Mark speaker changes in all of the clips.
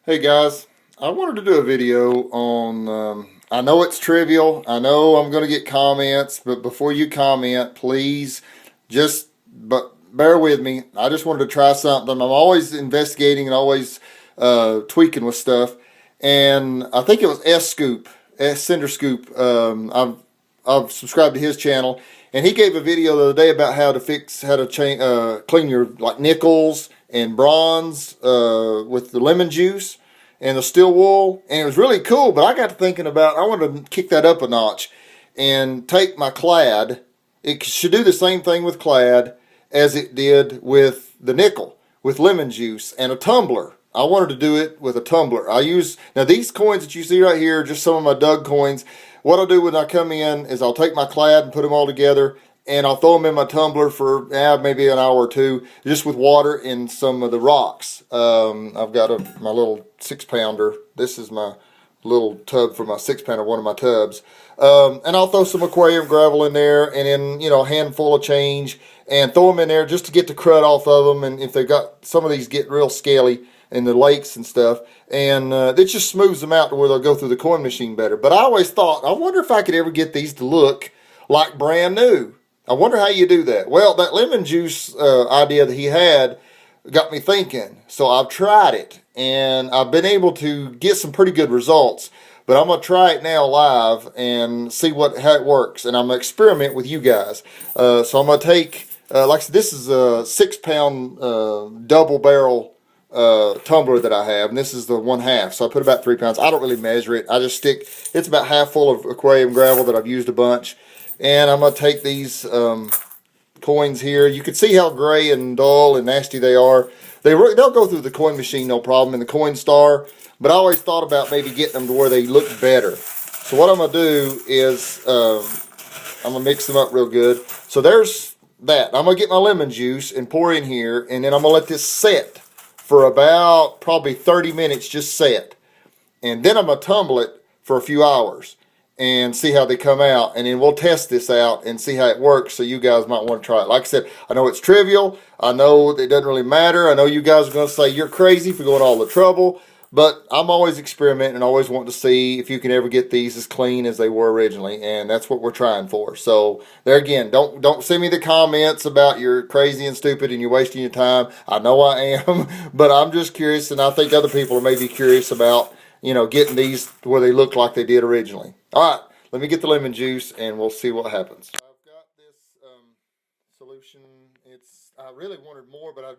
Speaker 1: Hey guys, I wanted to do a video on, I know it's trivial, I know I'm going to get comments, but before you comment, please but bear with me. I just wanted to try something. I'm always investigating and always tweaking with stuff. And I think it was Cinder Scoop. I've subscribed to his channel, and he gave a video the other day about how to clean your like nickels and bronze with the lemon juice and the steel wool, and it was really cool. But I got to thinking about I wanted to kick that up a notch and take my Clad. It should do the same thing with Clad as it did with the nickel with lemon juice and a tumbler. I wanted to do it with a tumbler. Now these coins that you see right here are just some of my Doug coins. What I'll do when I come in is I'll take my Clad and put them all together, and I'll throw them in my tumbler for maybe an hour or two, just with water and some of the rocks. I've got my little 6-pounder. This is my little tub for my 6-pounder, one of my tubs. And I'll throw some aquarium gravel in there, and then a handful of change, and throw them in there just to get the crud off of them. And if they've got some of these get real scaly in the lakes and stuff, and it just smooths them out to where they'll go through the coin machine better. But I always thought, I wonder if I could ever get these to look like brand new. I wonder how you do that. Well, that lemon juice idea that he had got me thinking. So I've tried it, and I've been able to get some pretty good results. But I'm going to try it now live and see how it works. And I'm going to experiment with you guys. So I'm going to take, like I said, this is a 6-pound double barrel tumbler that I have, and this is the 1/2, so I put about 3 pounds. I don't really measure it. I just stick, it's about half full of aquarium gravel that I've used a bunch, and I'm going to take these coins here. You can see how gray and dull and nasty they are. They'll go through the coin machine no problem, in the coin star, but I always thought about maybe getting them to where they look better. So what I'm going to do is I'm going to mix them up real good. So there's that. I'm going to get my lemon juice and pour in here, and then I'm going to let this set for about probably 30 minutes, just set. And then I'm going to tumble it for a few hours and see how they come out. And then we'll test this out and see how it works, so you guys might want to try it. Like I said, I know it's trivial. I know it doesn't really matter. I know you guys are going to say you're crazy for going all the trouble. But I'm always experimenting and always wanting to see if you can ever get these as clean as they were originally, and that's what we're trying for. So there again, don't send me the comments about you're crazy and stupid and you're wasting your time. I know I am, but I'm just curious, and I think other people are maybe curious about getting these where they look like they did originally. All right, let me get the lemon juice and we'll see what happens. I've got this solution. I really wanted more, but I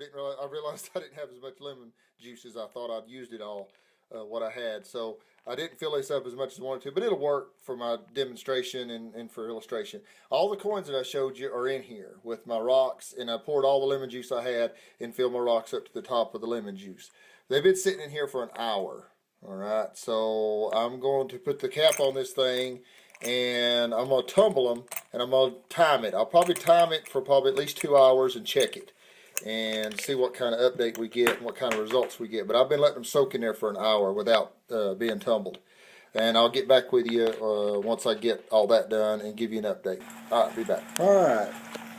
Speaker 1: realized I didn't have as much lemon juice as I thought. I'd used it all, what I had. So I didn't fill this up as much as I wanted to, but it'll work for my demonstration and for illustration. All the coins that I showed you are in here with my rocks, and I poured all the lemon juice I had and filled my rocks up to the top of the lemon juice. They've been sitting in here for an hour. All right, so I'm going to put the cap on this thing, and I'm going to tumble them, and I'm going to time it. I'll probably time it for probably at least 2 hours and check it and see what kind of update we get and what kind of results we get. But I've been letting them soak in there for an hour without being tumbled. And I'll get back with you once I get all that done and give you an update. All right, be back. All right,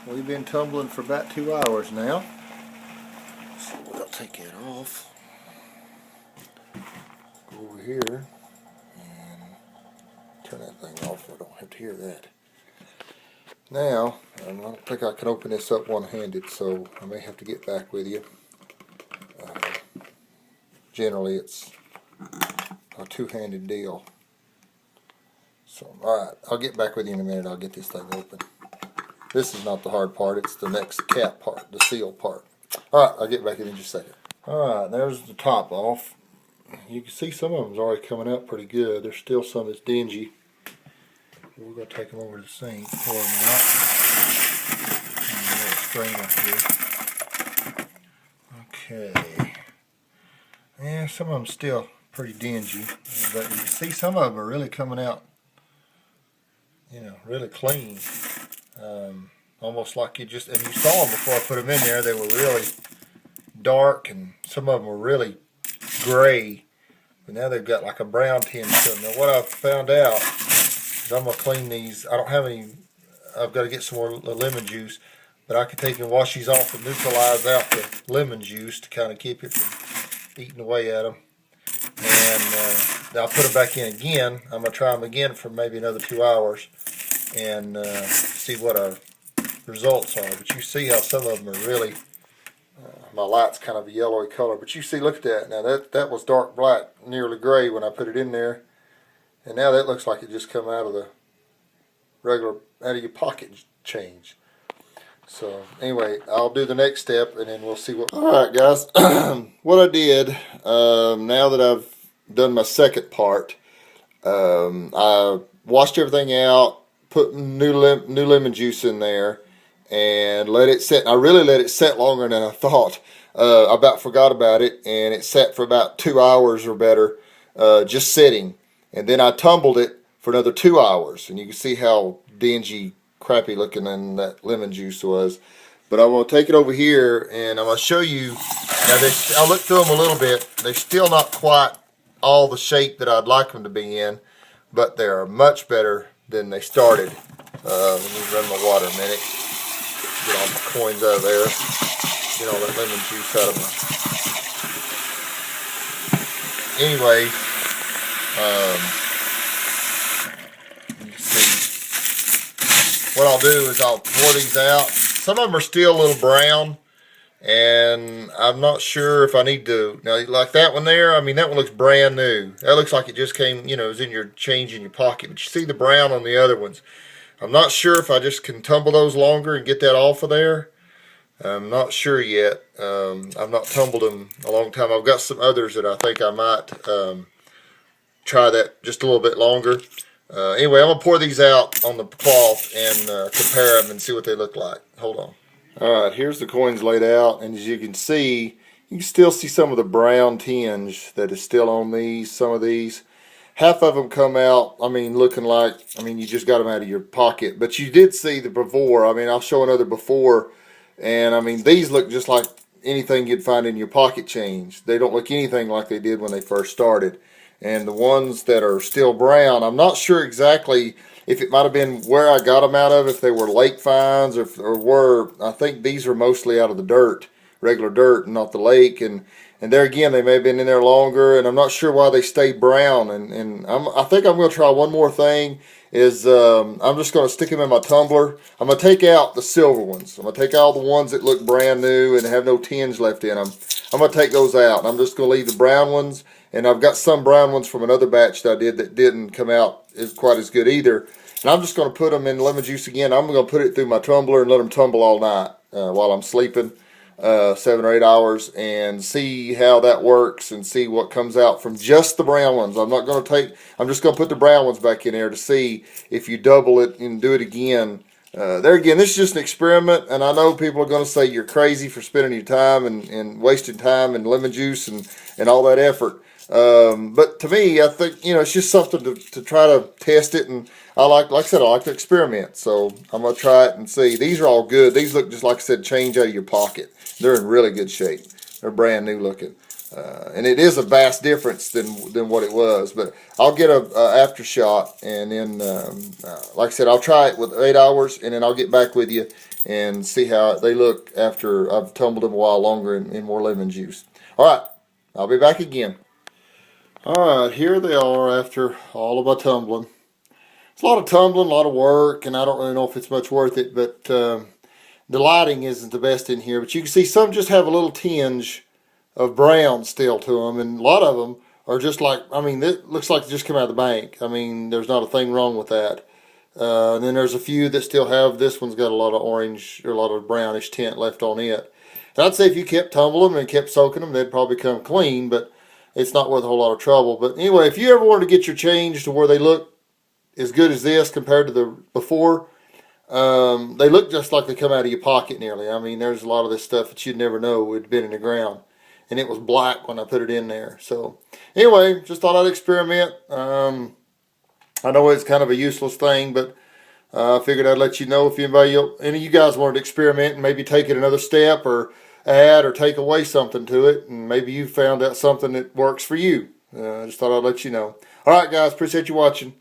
Speaker 1: we've been tumbling for about 2 hours now. So we'll take it off. Go over here. Turn that thing off so I don't have to hear that. Now, I don't think I can open this up one-handed, so I may have to get back with you. Generally, it's a two-handed deal. So, alright, I'll get back with you in a minute. I'll get this thing open. This is not the hard part. It's the next cap part, the seal part. Alright, I'll get back with you in just a second. Alright, there's the top off. You can see some of them's already coming out pretty good. There's still some that's dingy. We're going to take them over to the sink, pour them out. And a little strainer here. Okay. Yeah, some of them still pretty dingy, but you can see some of them are really coming out, really clean. Almost like and you saw them before I put them in there. They were really dark, and some of them were really gray, but now they've got like a brown tinge to them. Now what I've found out is I'm going to clean these. I don't have any, I've got to get some more lemon juice, but I can take and wash these off and neutralize out the lemon juice to kind of keep it from eating away at them. And I'll put them back in again. I'm going to try them again for maybe another 2 hours and see what our results are. But you see how some of them are really, my light's kind of a yellowy color. But you see, look at that. Now that was dark black, nearly gray when I put it in there. And now that looks like it just come out of the regular, out of your pocket change. So anyway, I'll do the next step and then we'll see what. All right, guys. What I did, now that I've done my second part, I washed everything out, put new lemon juice in there, and let it set. I really let it set longer than I thought. I about forgot about it, and it sat for about 2 hours or better, just sitting. And then I tumbled it for another 2 hours, and you can see how dingy, crappy looking that lemon juice was. But I'm going to take it over here, and I'm going to show you. Now, I looked through them a little bit. They're still not quite all the shape that I'd like them to be in, but they are much better than they started. Let me run my water a minute. Get all my coins out of there. Get all that lemon juice out of them. Anyway, you can see what I'll do is I'll pour these out. Some of them are still a little brown, and I'm not sure if I need to. Now, like that one there, I mean, that one looks brand new. That looks like it just came, you know, it was in your change in your pocket. But you see the brown on the other ones. I'm not sure if I just can tumble those longer and get that off of there. I'm not sure yet. I've not tumbled them a long time. I've got some others that I think I might try that just a little bit longer. Anyway, I'm going to pour these out on the cloth and compare them and see what they look like. Hold on. Alright, here's the coins laid out, and as you can see, you can still see some of the brown tinge that is still on these, some of these. Half of them come out, I mean, looking like, I mean, you just got them out of your pocket. But you did see the before. I mean, I'll show another before, and I mean, these look just like anything you'd find in your pocket change. They don't look anything like they did when they first started. And the ones that are still brown, I'm not sure exactly if it might have been where I got them out of, if they were lake finds or were, I think these are mostly out of the dirt, regular dirt, and not the lake. And there again, they may have been in there longer, and I'm not sure why they stayed brown. And I think I'm going to try one more thing, is I'm just going to stick them in my tumbler. I'm going to take out the silver ones. I'm going to take out the ones that look brand new and have no tinge left in them. I'm going to take those out. I'm just going to leave the brown ones. And I've got some brown ones from another batch that I did that didn't come out quite as good either. And I'm just going to put them in lemon juice again. I'm going to put it through my tumbler and let them tumble all night while I'm sleeping, 7 or 8 hours, and see how that works and see what comes out from just the brown ones. I'm just going to put the brown ones back in there to see if you double it and do it again. There again, this is just an experiment, and I know people are going to say you're crazy for spending your time and wasting time and lemon juice and all that effort. But to me, I think, you know, it's just something to try to test it, and like I said, I like to experiment, so I'm going to try it and see. These are all good. These look just, like I said, change out of your pocket. They're in really good shape. They're brand new looking. And it is a vast difference than what it was, but I'll get a after shot, and then, like I said, I'll try it with 8 hours, and then I'll get back with you and see how they look after I've tumbled them a while longer in more lemon juice. All right, I'll be back again. Alright, here they are after all of my tumbling. It's a lot of tumbling, a lot of work, and I don't really know if it's much worth it, but the lighting isn't the best in here. But you can see some just have a little tinge of brown still to them, and a lot of them are just like, I mean, it looks like they just come out of the bank. I mean, there's not a thing wrong with that. And then there's a few that still have, this one's got a lot of orange, or a lot of brownish tint left on it. And I'd say if you kept tumbling them and kept soaking them, they'd probably come clean, but it's not worth a whole lot of trouble. But anyway, if you ever wanted to get your change to where they look as good as this compared to the before, they look just like they come out of your pocket nearly. I mean, there's a lot of this stuff that you'd never know had been in the ground. And it was black when I put it in there. So anyway, just thought I'd experiment. I know it's kind of a useless thing, but I figured I'd let you know if any of you guys wanted to experiment and maybe take it another step, or add or take away something to it, and maybe you found out something that works for you. I just thought I'd let you know. Alright guys, appreciate you watching.